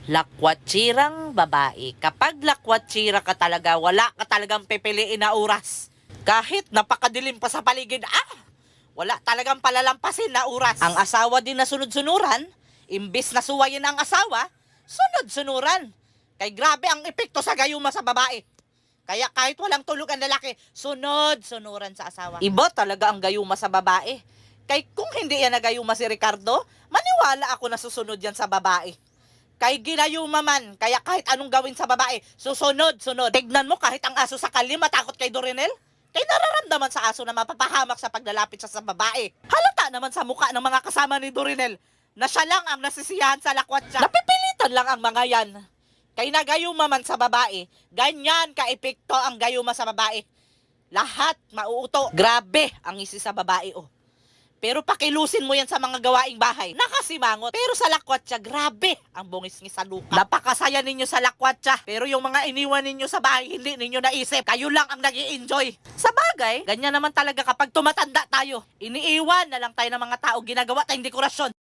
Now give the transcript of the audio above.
Lakwatsirang babae. Kapag lakwatsira ka talaga, wala ka talagang pipiliin na oras. Kahit napakadilim pa sa paligid, wala talagang palalampasin na oras. Ang asawa din na sunod-sunuran, imbis na suwayin ang asawa, sunod-sunuran. Kay grabe ang epekto sa gayuma sa babae. Kaya kahit walang tulog ang lalaki, sunod-sunuran sa asawa. Iba talaga ang gayuma sa babae. Kay kung hindi yan na gayuma si Ricardo, maniwala ako na susunod yan sa babae. Kay ginayuma man, kaya kahit anong gawin sa babae, susunod-sunod. Tignan mo kahit ang aso sa kali matakot kay Dorinel. Kay nararamdaman sa aso na mapapahamak sa paglalapit siya sa babae. Halata naman sa mukha ng mga kasama ni Dorinel na siya lang ang nasisiyahan sa lakwat siya. Napipilitan lang ang mga yan. Kay nagayuma man sa babae, ganyan ka-epekto ang gayuma sa babae. Lahat mauuto. Grabe ang isi sa babae, oh. Pero pakilusin mo yan sa mga gawaing bahay. Nakasimangot. Pero sa lakwatsa, grabe ang bungis-ngis sa lupa. Napakasaya ninyo sa lakwatsa. Pero yung mga iniwan ninyo sa bahay, hindi ninyo naisip. Kayo lang ang nag-i-enjoy. Sa bagay, ganyan naman talaga kapag tumatanda tayo. Iniiwan na lang tayo ng mga tao ginagawa tayong dekorasyon.